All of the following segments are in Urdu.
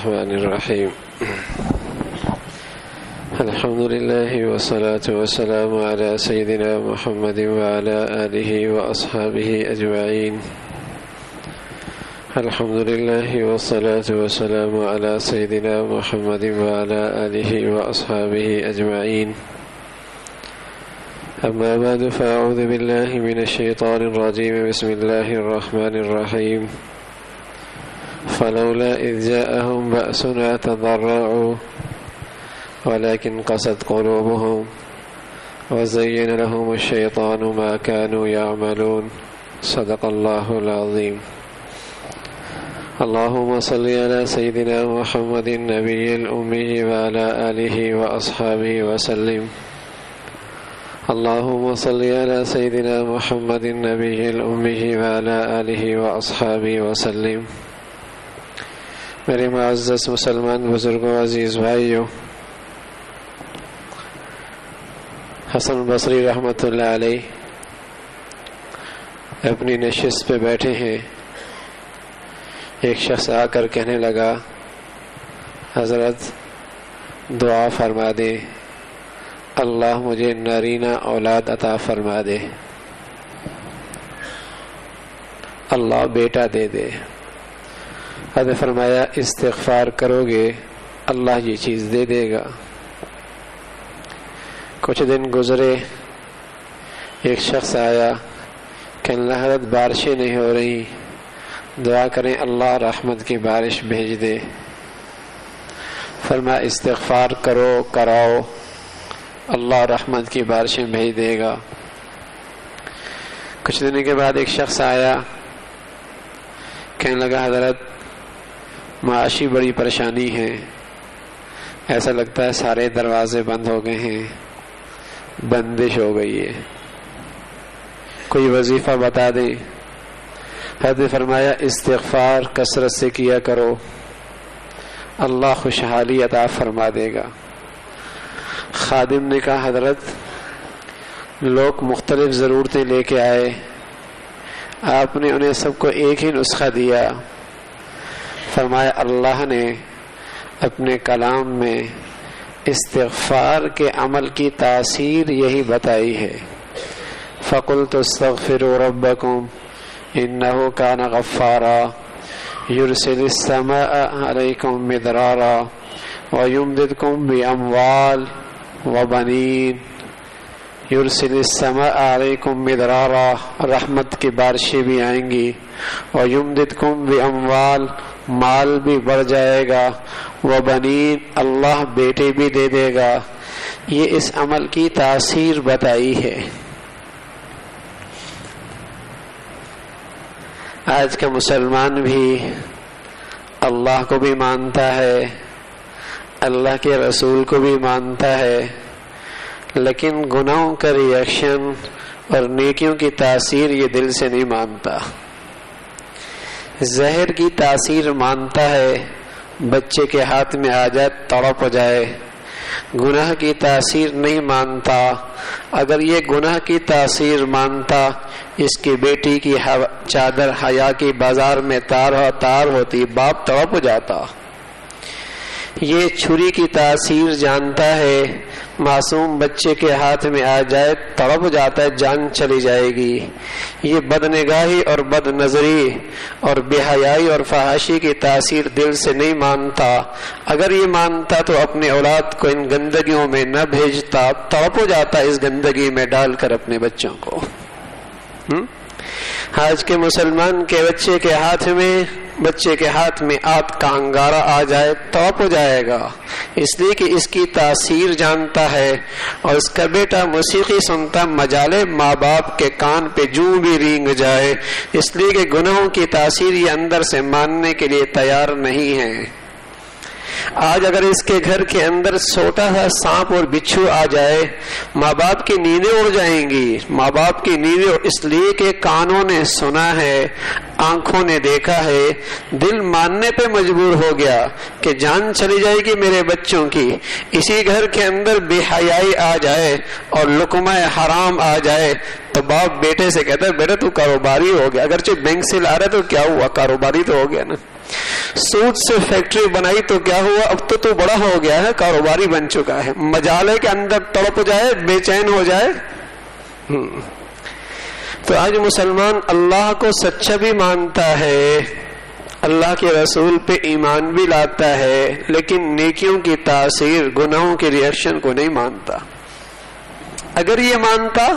الرحمن الرحيم الحمد لله والصلاة والسلام على سيدنا محمد وعلى آله وأصحابه أجمعين. الحمد لله والصلاة والسلام على سيدنا محمد وعلى آله وأصحابه أجمعين. أما بعد فأعوذ بالله من الشيطان الرجيم. بسم الله الرحمن الرحيم. فلولا إذ جاءهم بأسنا تضرعوا ولكن قست قلوبهم وزين لهم الشيطان ما كانوا يعملون. صدق الله العظيم. اللهم صل على سيدنا محمد النبي الأمي وعلى آله وأصحابه وسلم. اللهم صل على سيدنا محمد النبي الأمي وعلى آله وأصحابه وسلم. میرے معزز مسلمان بزرگوں، عزیز بھائیوں، حسن بصری رحمۃ اللہ علیہ اپنی نشست پہ بیٹھے ہیں. ایک شخص آ کر کہنے لگا، حضرت دعا فرما دے، اللہ مجھے نارینہ اولاد عطا فرما دے، اللہ بیٹا دے دے. حضرت فرمایا استغفار کرو گے اللہ یہ چیز دے دے گا. کچھ دن گزرے، ایک شخص آیا کہ اللہ حضرت بارشیں نہیں ہو رہی، دعا کریں اللہ رحمت کی بارش بھیج دے. فرمایا استغفار کرو، کراؤ، اللہ رحمت کی بارشیں بھیج دے گا. کچھ دن کے بعد ایک شخص آیا، کہنے لگا حضرت معاشی بڑی پریشانی ہے، ایسا لگتا ہے سارے دروازے بند ہو گئے ہیں، بندش ہو گئی ہے، کوئی وظیفہ بتا دیں. حضرت فرمایا استغفار کثرت سے کیا کرو، اللہ خوشحالی عطا فرما دے گا. خادم نے کہا حضرت لوگ مختلف ضرورتیں لے کے آئے، آپ نے انہیں سب کو ایک ہی نسخہ دیا. فرمایا اللہ نے اپنے کلام میں استغفار کے عمل کی تاثیر یہی بتائی ہے. فَقُلْتُ اسْتَغْفِرُوا رَبَّكُمْ إِنَّهُ كَانَ غَفَّارًا يُرْسِلِ السَّمَاءَ عَلَيْكُمْ مِدْرَارًا وَيُمْدِدْكُمْ بِأَمْوَالٍ وَبَنِينَ. یرسل السماء علیکم مدرارا، رحمت کی بارشیں بھی آئیں گی. ویمددکم باموال، مال بھی بڑھ جائے گا. وبنین، اللہ بیٹے بھی دے دے گا. یہ اس عمل کی تاثیر بتائی ہے. آج کا مسلمان بھی اللہ کو بھی مانتا ہے، اللہ کے رسول کو بھی مانتا ہے، لیکن گناہوں کا ریئیکشن اور نیکیوں کی تاثیر یہ دل سے نہیں مانتا. زہر کی تاثیر مانتا ہے، بچے کے ہاتھ میں آ جائے تڑپ جائے. گناہ کی تاثیر نہیں مانتا. اگر یہ گناہ کی تاثیر مانتا، اس کی بیٹی کی چادر حیا کی بازار میں تار ہوتی، باپ تڑپ جاتا. یہ چھری کی تاثیر جانتا ہے، معصوم بچے کے ہاتھ میں آ جائے تڑپ جاتا ہے، جان چلی جائے گی. یہ بد نگاہی اور بد نظری اور بے حیائی اور فحاشی کی تاثیر دل سے نہیں مانتا. اگر یہ مانتا تو اپنے اولاد کو ان گندگیوں میں نہ بھیجتا، تڑپ جاتا اس گندگی میں ڈال کر اپنے بچوں کو. آج کے مسلمان کے بچے کے ہاتھ میں آگ کا انگارہ آ جائے تڑپ جائے گا، اس لیے کہ اس کی تاثیر جانتا ہے. اور اس کا بیٹا موسیقی سنتا، مجالے ماں باپ کے کان پہ جوں بھی رینگ جائے، اس لیے کہ گناہوں کی تاثیر یہ اندر سے ماننے کے لیے تیار نہیں ہے. آج اگر اس کے گھر کے اندر چھوٹا سا سانپ اور بچھو آ جائے، ماں باپ کی نیندیں اڑ جائیں گی. ماں باپ کی نیندیں اس لیے کہ کانوں نے سنا ہے، آنکھوں نے دیکھا ہے، دل ماننے پہ مجبور ہو گیا کہ جان چلی جائے گی میرے بچوں کی. اسی گھر کے اندر بے حیائی آ جائے اور لقمہ حرام آ جائے تو باپ بیٹے سے کہتا ہے بیٹا تو کاروباری ہو گیا، اگرچہ بینک سے لا رہا تو کیا ہوا، کاروباری تو ہو گیا نا. سود سے فیکٹری بنائی تو کیا ہوا، اب تو بڑا ہو گیا ہے، کاروباری بن چکا ہے، مجال ہے کہ اندر تڑپ جائے، بے چین ہو جائے۔ تو آج مسلمان اللہ کو سچا بھی مانتا ہے، اللہ کے رسول پہ ایمان بھی لاتا ہے، لیکن نیکیوں کی تاثیر، گناہوں کے ریئیکشن کو نہیں مانتا۔ اگر یہ مانتا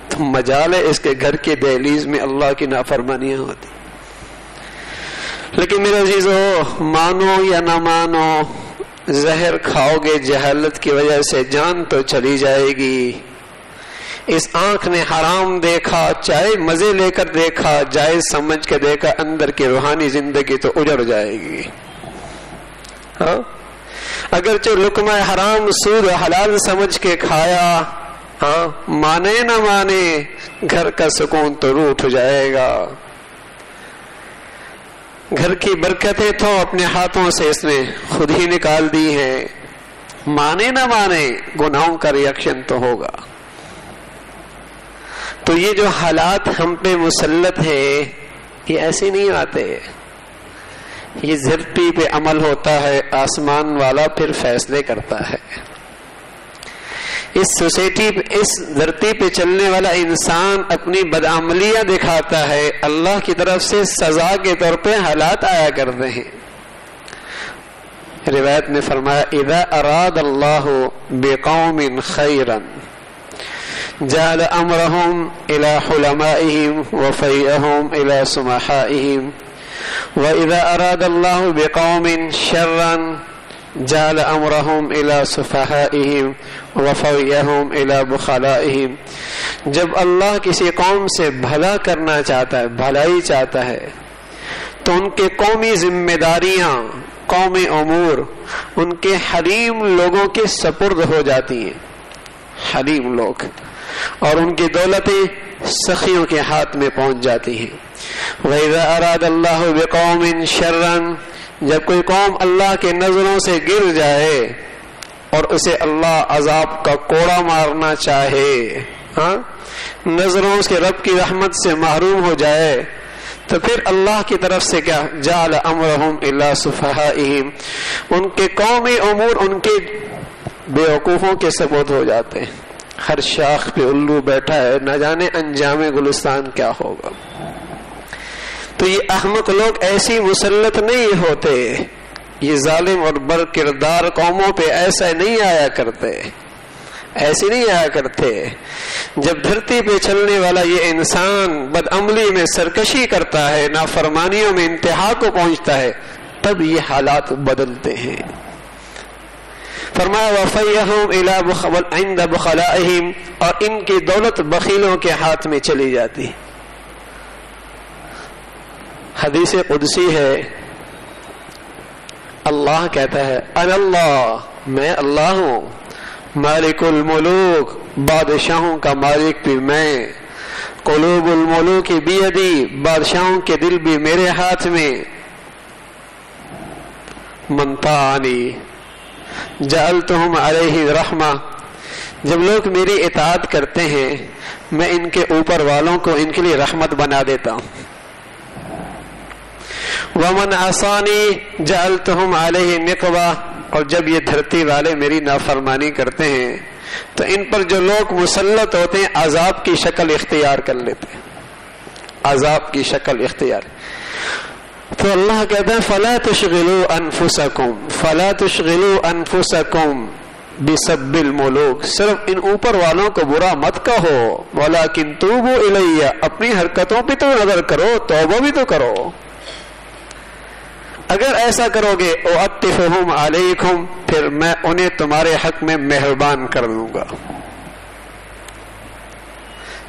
تو مجال ہے اس کے گھر کے دہلیز میں اللہ کی نافرمانیاں ہوتی۔ لیکن میرے عزیزو، مانو یا نہ مانو، زہر کھاؤ گے جہالت کی وجہ سے، جان تو چلی جائے گی۔ اس آنکھ نے حرام دیکھا، چاہے مزے لے کر دیکھا، جائز سمجھ کے دیکھا، اندر کی روحانی زندگی تو اجڑ جائے گی۔ ہاں، اگرچہ لقمہ حرام سود حلال سمجھ کے کھایا، ہاں، مانے نہ مانے، گھر کا سکون تو روٹھ جائے گا۔ گھر کی برکتیں تو اپنے ہاتھوں سے اس نے خود ہی نکال دی ہیں۔ مانے نہ مانے، گناہوں کا ریئیکشن تو ہوگا۔ تو یہ جو حالات ہم پہ مسلط ہے، یہ ایسے نہیں آتے، یہ دھرتی پہ عمل ہوتا ہے، آسمان والا پھر فیصلے کرتا ہے۔ اس سوسائٹی پہ، اس دھرتی پہ چلنے والا انسان اپنی بدعملیاں دکھاتا ہے، اللہ کی طرف سے سزا کے طور پہ حالات آیا کرتے ہیں۔ روایت میں فرمایا، اذا اراد اللہ بقوم خیرا جعل امرهم الى حلمائهم وفيئهم الى سمحائهم واذا اراد الله بقوم شرا جعل امرهم الى سفهائهم وفوئهم الى بخلائهم۔ جب اللہ کسی قوم سے بھلا کرنا چاہتا ہے، بھلائی چاہتا ہے، تو ان کے قومی ذمہ داریاں، قومی امور ان کے حلیم لوگوں کے سپرد ہو جاتی ہیں، حلیم لوگ، اور ان کی دولتیں سخیوں کے ہاتھ میں پہنچ جاتی ہیں۔ وَإِذَا أَرَادَ اللَّهُ بِقَوْمٍ شَرًّا، جب کوئی قوم اللہ کے نظروں سے گر جائے اور اسے اللہ عذاب کا کوڑا مارنا چاہے، ہاں، نظروں کے رب کی رحمت سے محروم ہو جائے، تو پھر اللہ کی طرف سے کیا، جعل امرهم الى سفہائهم، ان کے قومی امور ان کے بیوقوفوں کے سپرد ہو جاتے ہیں۔ ہر شاخ پہ الو بیٹھا ہے، نہ جانے انجام گلستان کیا ہوگا۔ تو یہ احمق لوگ ایسی مسلط نہیں ہوتے، یہ ظالم اور بر کردار قوموں پہ ایسا نہیں آیا کرتے، ایسے نہیں آیا کرتے۔ جب دھرتی پہ چلنے والا یہ انسان بدعملی میں سرکشی کرتا ہے، نافرمانیوں میں انتہا کو پہنچتا ہے، تب یہ حالات بدلتے ہیں۔ فرمایا وَفَيَّهُمْ إِلَى عِنْدَ بُخَلَائِهِمْ، اور ان کی دولت بخیلوں کے ہاتھ میں چلی جاتی۔ حدیث قدسی ہے، اللہ کہتا ہے، انا اللہ، میں اللہ ہوں، مالک الملوک، بادشاہوں کا مالک بھی میں، قلوب الملوک بیدی، بادشاہوں کے دل بھی میرے ہاتھ میں، من طاعنی جعلتہم علیہ رحمہ، جب لوگ میری اطاعت کرتے ہیں میں ان کے اوپر والوں کو ان کے لیے رحمت بنا دیتا ہوں۔ ومن عصانی جعلتہم علیہ نقبہ، اور جب یہ دھرتی والے میری نافرمانی کرتے ہیں تو ان پر جو لوگ مسلط ہوتے ہیں عذاب کی شکل اختیار کر لیتے ہیں، عذاب کی شکل اختیار۔ تو اللہ کہتا ہے فلا تشغلوا انفسکم، فلا تشغلوا انفسکم بسب الملوک، صرف ان اوپر والوں کو برا مت کہو، ولکن توبوا الی، اپنی حرکتوں پہ تو نظر کرو، توبہ بھی تو کرو۔ اگر ایسا کرو گے اعطفہم علیکم، پھر میں انہیں تمہارے حق میں مہربان کر دوں گا،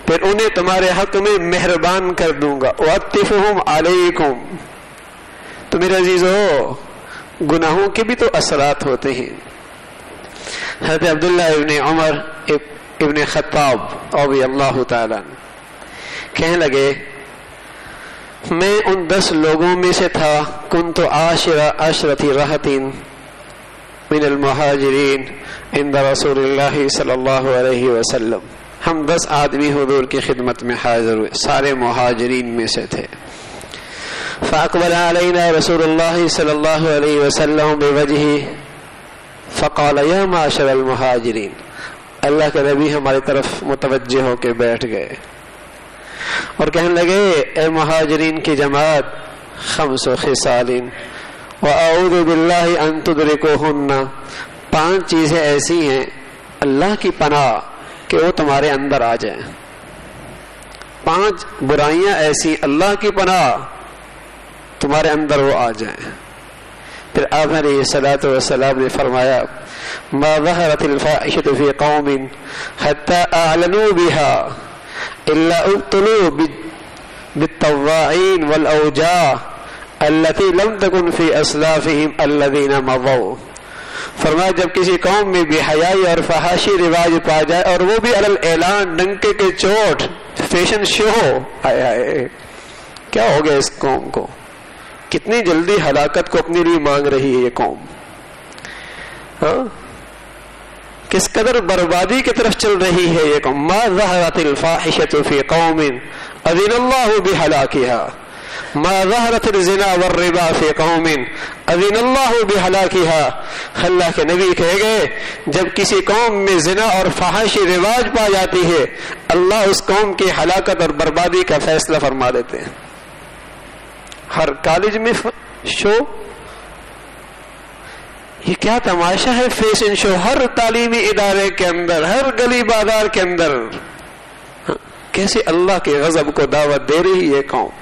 پھر انہیں تمہارے حق میں مہربان کر دوں گا، اعطفہم علیکم۔ تو میرے عزیزو، گناہوں کے بھی تو اثرات ہوتے ہیں۔ حضرت عبداللہ ابن عمر ابن خطاب رضی اللہ تعالی کہنے لگے، میں ان 10 لوگوں میں سے تھا، کنت عشرتی رہتین من المہاجرین عند رسول اللہ صلی اللہ علیہ وسلم، ہم 10 آدمی حضور کی خدمت میں حاضر ہوئے، سارے مہاجرین میں سے تھے۔ فأقبل علينا رسول الله صلى الله عليه وسلم بوجهه فقال يا معشر المهاجرين. اللہ کے نبی ہماری طرف متوجہ ہو کے بیٹھ گئے اور کہنے لگے اے مہاجرین کی جماعت، خمس خصال وأعوذ باللہ ان تدرکوہن، 5 چیزیں ایسی ہیں اللہ کی پناہ کہ وہ تمہارے اندر آ جائیں. 5 برائیاں ایسی اللہ کی پناہ تمہارے اندر وہ آ جائیں. پھر آپ علیہ الصلوۃ والسلام نے فرمایا ما ظہرت الفاحشۃ فی قوم حتی اعلنوا بها الا ابتلوا بالطواعین والاوجاع التي لم تكن في اسلافهم الذين مضوا. فرمایا جب کسی قوم میں بے حیائی اور فحاشی رواج پا جائے اور وہ بھی علی الاعلان، ڈنکے کے چوٹ، فیشن شو، ہائے کیا ہو گیا اس قوم کو، کتنی جلدی ہلاکت کو اپنے لیے مانگ رہی ہے یہ قوم. ہاں کس قدر بربادی کی طرف چل رہی ہے یہ قوم. ما ظہرت الفاحشۃ فی قوم اذن اللہ بہلاکها، ما ظہرت الزنا والربا فی قوم اذن اللہ بہلاکها. اللہ کے نبی کہے گئے جب کسی قوم میں زنا اور فحاشی رواج پا جاتی ہے اللہ اس قوم کی ہلاکت اور بربادی کا فیصلہ فرما دیتے ہیں. ہر کالج میں شو، یہ کیا تماشا ہے، فیشن شو ہر تعلیمی ادارے کے اندر، ہر گلی بازار کے اندر. کیسے اللہ کے غضب کو دعوت دے رہی ہے قوم،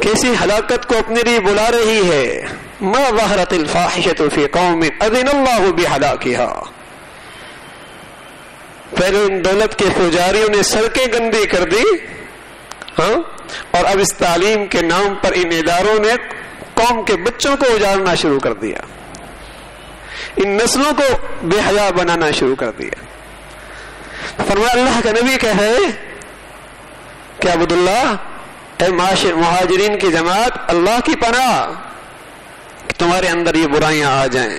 کیسی ہلاکت کو اپنے لیے بلا رہی ہے. ما ظہرت الفاحشۃ فی قوم اذن اللہ بہلاکها. پہلے ان دولت کے پجاریوں نے سڑکیں گندی کر دی، ہاں، اور اب اس تعلیم کے نام پر ان اداروں نے قوم کے بچوں کو اجاڑنا شروع کر دیا، ان نسلوں کو بے حیا بنانا شروع کر دیا. فرمایا اللہ کا نبی کہے کہ عبداللہ اے مہاجرین کی جماعت، اللہ کی پناہ کہ تمہارے اندر یہ برائیاں آ جائیں.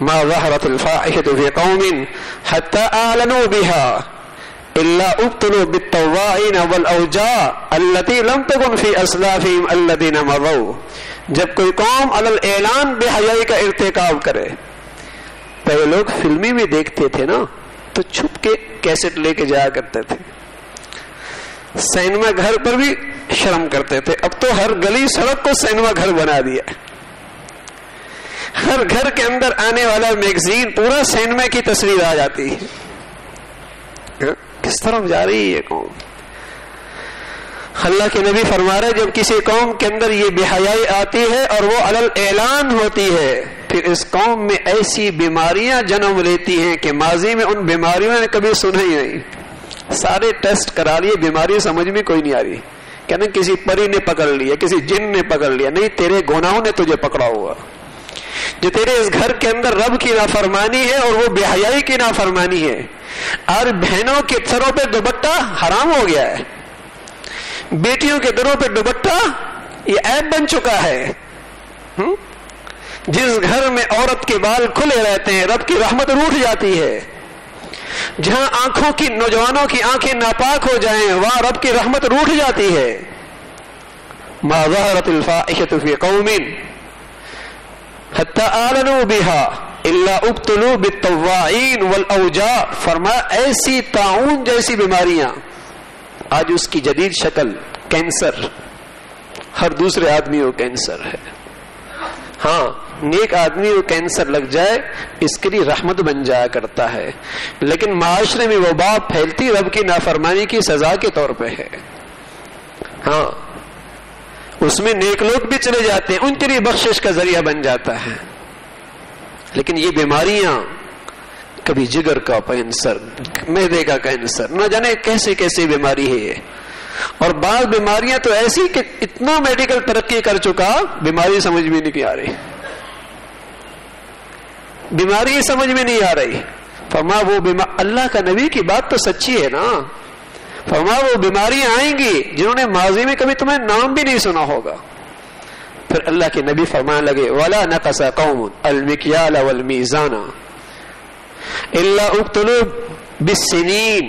ما ظہرت الفاحشۃ فی قوم حتی اعلنوا بها الا ابتلوا بالطواعین والاوجاع التي لم تكن في اسلافهم الذين مضوا. جب کوئی قوم علی الاعلان بے حیائی کا ارتکاب کرے، پہلے لوگ فلمی میں دیکھتے تھے نا تو چھپ کے کیسٹ لے کے جایا کرتے تھے، سینما گھر پر بھی شرم کرتے تھے. اب تو ہر گلی سڑک کو سینما گھر بنا دیا، ہر گھر کے اندر آنے والا میگزین پورا سینما کی تصویر آ جاتی ہے. کس طرف جا رہی ہے یہ قوم. اللہ کے نبی فرما رہے جب کسی قوم کے اندر یہ بے حیائی آتی ہے اور وہ علی الاعلان ہوتی ہے پھر اس قوم میں ایسی بیماریاں جنم لیتی ہیں کہ ماضی میں ان بیماریوں نے کبھی سنا ہی نہیں. سارے ٹیسٹ کرا لیے، بیماری سمجھ میں کوئی نہیں آ رہی. کہتے ہیں کسی پری نے پکڑ لیا، کسی جن نے پکڑ لیا. نہیں، تیرے گناہوں نے تجھے پکڑا ہوا، جو تیرے اس گھر کے اندر رب کی نافرمانی ہے اور وہ بے حیائی کی نافرمانی ہے. اور بہنوں کے سروں پہ دوپٹہ حرام ہو گیا ہے، بیٹیوں کے دروں پہ دوپٹہ یہ عیب بن چکا ہے. جس گھر میں عورت کے بال کھلے رہتے ہیں رب کی رحمت روٹھ جاتی ہے. جہاں آنکھوں کی، نوجوانوں کی آنکھیں ناپاک ہو جائیں وہاں رب کی رحمت روٹھ جاتی ہے. ما ظہرت الفاحشۃ فی قوم حتی اعلنوا بها الا ابتلوا بالطواعین والاوجاع. فرمایا ایسی طاعون جیسی بیماریاں، آج اس کی جدید شکل کینسر، ہر دوسرے آدمی کو کینسر ہے. ہاں، نیک آدمی کو کینسر لگ جائے اس کے لیے رحمت بن جایا کرتا ہے، لیکن معاشرے میں وبا پھیلتی رب کی نافرمانی کی سزا کے طور پہ ہے. ہاں، اس میں نیک لوگ بھی چلے جاتے ہیں، ان کے لیے بخشش کا ذریعہ بن جاتا ہے. لیکن یہ بیماریاں، کبھی جگر کا کینسر، معدے کا کینسر، نہ جانے کیسے کیسے بیماری ہے یہ. اور بعض بیماریاں تو ایسی کہ اتنا میڈیکل ترقی کر چکا بیماری سمجھ میں نہیں آ رہی، بیماری سمجھ میں نہیں آ رہی. فرما وہ اللہ کا نبی کی بات تو سچی ہے نا. فرما وہ بیماریاں آئیں گی جنہوں نے ماضی میں کبھی تمہیں نام بھی نہیں سنا ہوگا. پھر اللہ کے نبی فرمانے لگے وَلَا نَقَصَ قَوْمٌ الْمِكْيَالَ وَالْمِيزَانَ إِلَّا اُبْتُلُوا بِالسِّنِينَ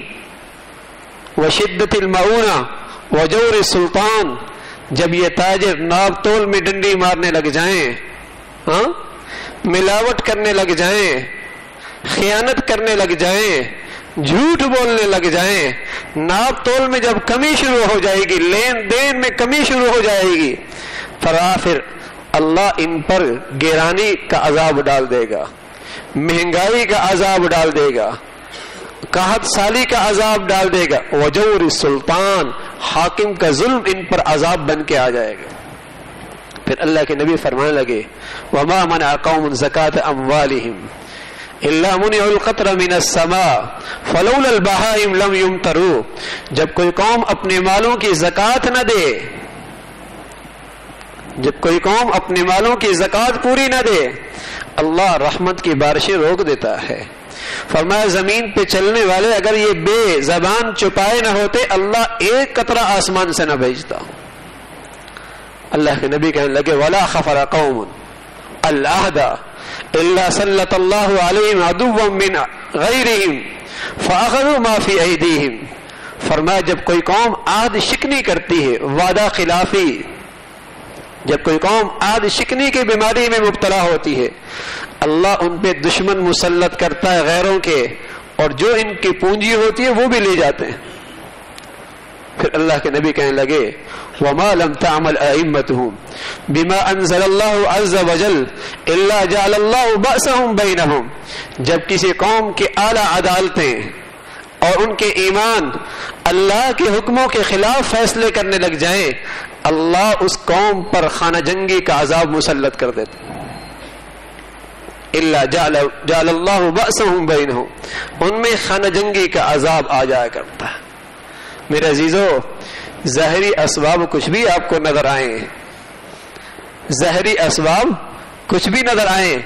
وَشِدَّةِ الْمَعُونَةِ وَجَوْرِ السُّلْطَانِ جب یہ تاجر ناپ تول میں ڈنڈی مارنے لگ جائیں، ملاوٹ کرنے لگ جائیں، خیانت کرنے لگ جائیں، جھوٹ بولنے لگ جائیں، ناپ تول میں جب کمی شروع ہو جائے گی، لین دین میں کمی شروع ہو جائے گی، پھر اللہ ان پر گرانی کا عذاب ڈال دے گا، مہنگائی کا عذاب ڈال دے گا، قحط سالی کا عذاب ڈال دے گا، وجور السلطان، حاکم کا ظلم ان پر عذاب بن کے آ جائے گا۔ پھر اللہ کے نبی فرمانے لگے وما منع قوم زکاة اموالہم الا منع القطر من السماء فلولا البہائم لم یمطروا، جب کوئی قوم اپنے مالوں کی زکوٰۃ نہ دے، جب کوئی قوم اپنے مالوں کی زکوٰۃ پوری نہ دے، اللہ رحمت کی بارشیں روک دیتا ہے۔ فرمایا زمین پہ چلنے والے اگر یہ بے زبان چپائے نہ ہوتے، اللہ ایک قطرہ آسمان سے نہ بھیجتا۔ اللہ کے نبی کہنے لگے ولا خفر قوم العہد الا سلط اللہ علیہم عدوا من غیرہم فاخذوا ما فی ایدیہم، فرمایا جب کوئی قوم عہد شکنی کرتی ہے، وعدہ خلافی، جب کوئی قوم عہد شکنی کی بیماری میں مبتلا ہوتی ہے، اللہ ان پہ دشمن مسلط کرتا ہے غیروں کے، اور جو ان کی پونجی ہوتی ہے وہ بھی لے جاتے ہیں۔ پھر اللہ کے نبی کہنے لگے وما لم تعمل ائمتهم بما انزل الله عز وجل الا جعل الله بأسهم بينهم، جب کسی قوم کی اعلی عدالتیں اور ان کے ایمان اللہ کے حکموں کے خلاف فیصلے کرنے لگ جائیں، اللہ اس قوم پر خانہ جنگی کا عذاب مسلط کر دیتا۔ الا جعل الله بأسهم بينهم، ان میں خانہ جنگی کا عذاب آ جایا کرتا ہے۔ میرے عزیزو، ظاہری اسباب کچھ بھی آپ کو نظر آئیں، ظاہری اسباب کچھ بھی نظر آئیں،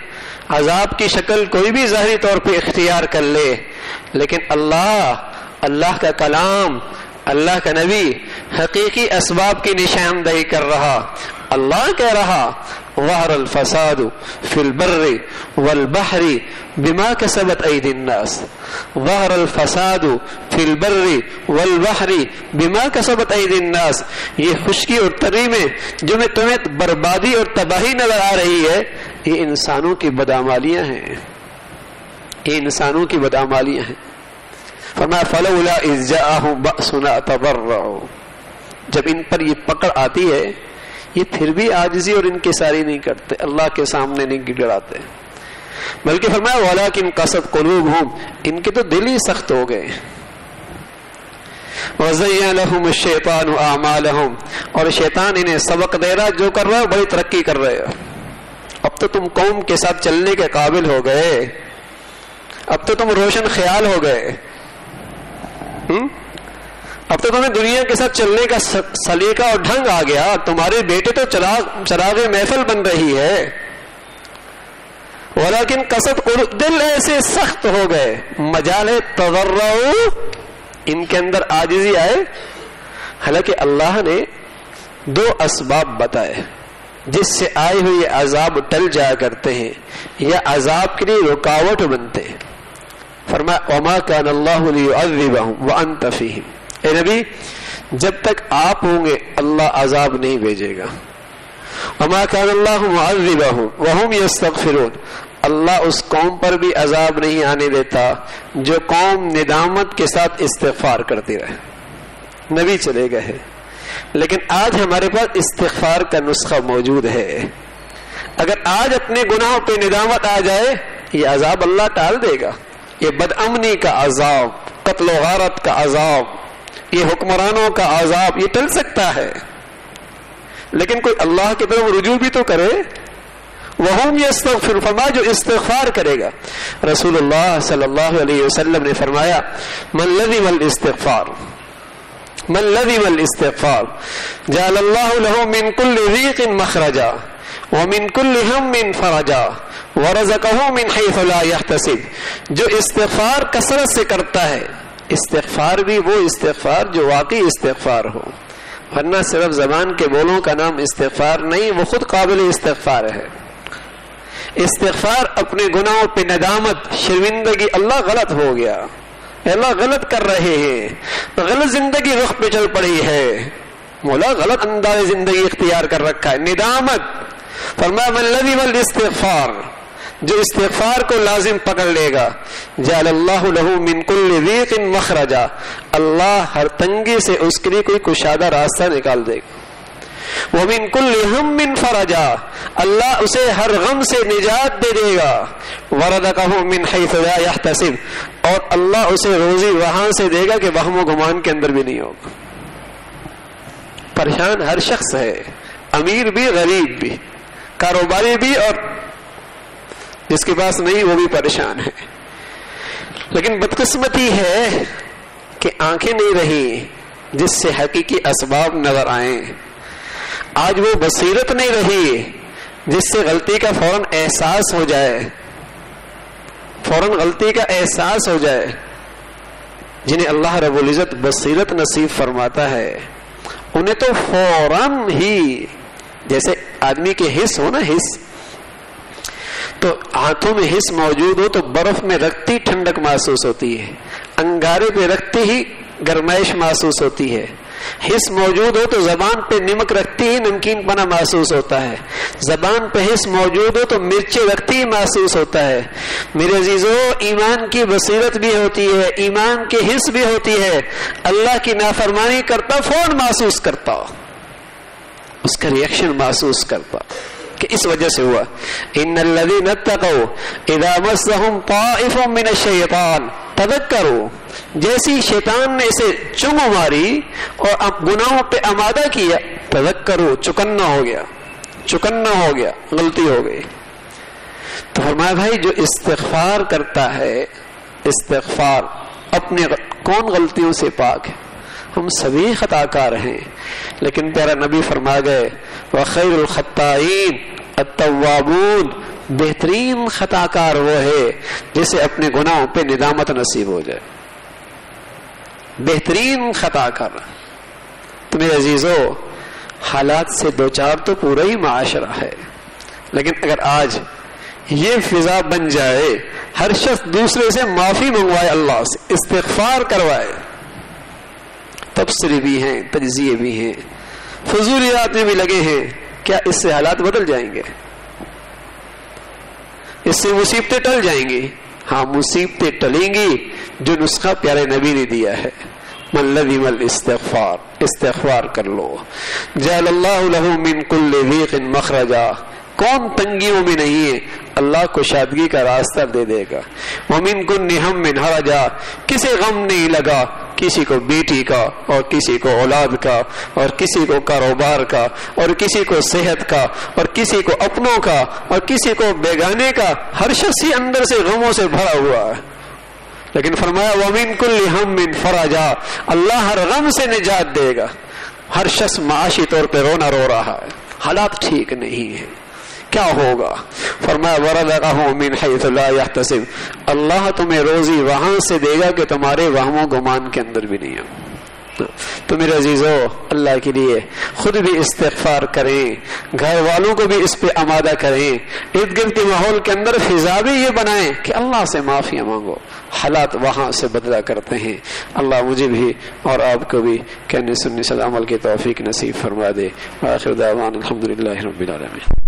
عذاب کی شکل کوئی بھی ظاہری طور پہ اختیار کر لے، لیکن اللہ کا کلام، اللہ کا نبی حقیقی اسباب کی نشاندہی کر رہا۔ اللہ کہہ رہا ظہر الفساد فی البر والبحر بما کسبت ایدی الناس، ظہر الفساد فی البر والبحر بما کسبت ایدی الناس، یہ خشکی اور تری میں جو میں تمہیں بربادی اور تباہی نظر آ رہی ہے، یہ انسانوں کی بدعمالیاں ہیں، یہ انسانوں کی بدعمالیاں ہیں۔ فرمایا فلولا اذ جاءهم بأسنا تضرعوا، جب ان پر یہ پکڑ آتی ہے یہ پھر بھی عاجزی اور انکساری نہیں کرتے، اللہ کے سامنے نہیں گڑگڑاتے، بلکہ فرمایا ولکن قست قلوبہم، ان کے تو دل ہی سخت ہو گئے۔ وزین لہم الشیطان اعمالہم، اور شیطان انہیں سبق دے رہا جو کر رہا ہے بڑی ترقی کر رہے ہو، اب تو تم قوم کے ساتھ چلنے کے قابل ہو گئے، اب تو تم روشن خیال ہو گئے، اب تو تمہیں دنیا کے ساتھ چلنے کا سلیقہ اور ڈھنگ آ گیا، تمہارے بیٹے تو چراغ محفل بن رہی ہے۔ ولیکن قصد دل ایسے سخت ہو گئے، مجال تضرعوا، ان کے اندر عاجزی آئے۔ حالانکہ اللہ نے دو اسباب بتائے جس سے آئے ہوئے عذاب ٹل جایا کرتے ہیں یا عذاب کے لیے رکاوٹ بنتے ہیں۔ فرمایا وما كان الله ليعذبهم وانت فيهم، اے نبی جب تک آپ ہوں گے اللہ عذاب نہیں بھیجے گا۔ وما كان الله معذبهم وهم يستغفرون، اللہ اس قوم پر بھی عذاب نہیں آنے دیتا جو قوم ندامت کے ساتھ استغفار کرتی رہے۔ نبی چلے گئے، لیکن آج ہمارے پاس استغفار کا نسخہ موجود ہے۔ اگر آج اپنے گناہوں پہ ندامت آ جائے یہ عذاب اللہ ٹال دے گا، یہ بدامنی کا عذاب، قتل و غارت کا عذاب، یہ حکمرانوں کا عذاب یہ ٹل سکتا ہے، لیکن کوئی اللہ کی طرف رجوع بھی تو کرے۔ وہم یستغفر، فرمایا جو استغفار کرے گا۔ رسول اللہ صلی اللہ علیہ وسلم نے فرمایا من لزم الاستغفار، من لزم الاستغفار جعل اللہ له من كل ضيق مخرجا ومن كل هم فرجا ورزقه من حيث لا يحتسب، جو استغفار کثرت سے کرتا ہے، استغفار بھی وہ استغفار جو واقعی استغفار ہو، ورنہ صرف زبان کے بولوں کا نام استغفار نہیں، وہ خود قابل استغفار ہے۔ استغفار اپنے گناہوں پہ ندامت، شرمندگی، اللہ غلط ہو گیا، اللہ غلط کر رہے ہیں، غلط زندگی رخ پہ چل پڑی ہے، مولا غلط انداز زندگی اختیار کر رکھا ہے. ندامت. فرمایا من لزم الاستغفار، جو استغفار کو لازم پکڑ لے گا، جعل اللہ لہ من کل ضیق مخرجا، اللہ ہر تنگی سے اس کے لیے کوئی کشادہ راستہ نکال دے گا. ومن کل ہم فرجا، اللہ اسے ہر غم سے نجات دے دے گا. ورزقہ من حیث لا یحتسب، اور اللہ اسے روزی وہاں سے دے گا کہ وہم و گمان کے اندر بھی نہیں ہوگا. پریشان ہر شخص ہے، امیر بھی غریب بھی، کاروباری بھی، اور جس کے پاس نہیں وہ بھی پریشان ہے. لیکن بدقسمتی ہے کہ آنکھیں نہیں رہی جس سے حقیقی اسباب نظر آئیں. آج وہ بصیرت نہیں رہی جس سے غلطی کا فوراً احساس ہو جائے، فوراً غلطی کا احساس ہو جائے. جنہیں اللہ رب العزت بصیرت نصیب فرماتا ہے انہیں تو فوراً ہی، جیسے آدمی کے حس ہو نا، حس تو ہاتھوں میں حس موجود ہو تو برف میں رکھتی ٹھنڈک محسوس ہوتی ہے، انگارے پہ رکھتے ہی گرمائش محسوس ہوتی ہے. حس موجود ہو تو زبان پہ نمک رکھتی ہی نمکین پنا محسوس ہوتا ہے، زبان پہ حس موجود ہو تو مرچیں رکھتی ہی محسوس ہوتا ہے. میرے عزیزو، ایمان کی بصیرت بھی ہوتی ہے، ایمان کی حس بھی ہوتی ہے. اللہ کی نافرمانی کرتا فوراً محسوس کرتا، اس کا ریئیکشن محسوس کرتا کہ اس وجہ سے ہوا. ان الذین اتقوا اذا مسهم طائف من الشیطان تذکروا، جیسی شیطان نے اسے چنگو ماری اور اب گناہوں پہ آمادہ کیا، تذکروا، چکنا ہو گیا، چکنا ہو گیا، غلطی ہو گئی. تو فرمایا بھائی جو استغفار کرتا ہے، استغفار اپنے کون غلطیوں سے پاک ہے؟ ہم سبھی خطا کار ہیں، لیکن پیارا نبی فرما گئے وَخَيْرُ الْخَطَّائِينَ التَّوَّابُونَ، بہترین خطا کار وہ ہے جسے اپنے گناہوں پہ ندامت نصیب ہو جائے. بہترین خطا کار. تو میرے عزیزو، حالات سے دوچار تو پورا ہی معاشرہ ہے، لیکن اگر آج یہ فضا بن جائے، ہر شخص دوسرے سے معافی منگوائے، اللہ سے استغفار کروائے. تبصرے بھی ہیں، تجزیے بھی ہیں، فضولیات میں بھی لگے ہیں، کیا اس سے حالات بدل جائیں گے؟ اس سے مصیبتیں ٹل جائیں گی؟ ہاں، مصیبتیں ٹلیں گی جو نسخہ پیارے نبی نے دیا ہے. من لزم الاستغفار، استغفار کر لو. جعل اللہ لہ من کل ضیق مخرجا، کون تنگیوں میں نہیں ہے، اللہ کو شادگی کا راستہ دے دے گا. ومن کل ہم حرجا، کسی غم نہیں لگا، کسی کو بیٹی کا اور کسی کو اولاد کا اور کسی کو کاروبار کا اور کسی کو صحت کا اور کسی کو اپنوں کا اور کسی کو بیگانے کا، ہر شخص ہی اندر سے غموں سے بھرا ہوا ہے. لیکن فرمایا وَمِن كُلِّ هَمٍّ فَرَجًا، اللہ ہر غم سے نجات دے گا. ہر شخص معاشی طور پہ رونا رو رہا ہے، حالات ٹھیک نہیں ہیں، کیا ہوگا؟ فرمایا وَرَزَقَهُ مِنْ حَيْثُ لَا يَحْتَسِبُ، اللہ تمہیں روزی وہاں سے دے گا کہ تمہارے وہم و گمان کے اندر بھی نہیں ہو. تو میرے عزیزو، اللہ کے لیے خود بھی استغفار کریں، گھر والوں کو بھی اس پہ آمادہ کریں، ارد گرد کے ماحول کے اندر فضا بھی یہ بنائیں کہ اللہ سے معافیاں مانگو. حالات وہاں سے بدلا کرتے ہیں. اللہ مجھے بھی اور آپ کو بھی کہنے سننے سے عمل کی توفیق نصیب فرما دے. آخر دعوانا الحمدللہ رب العالمین.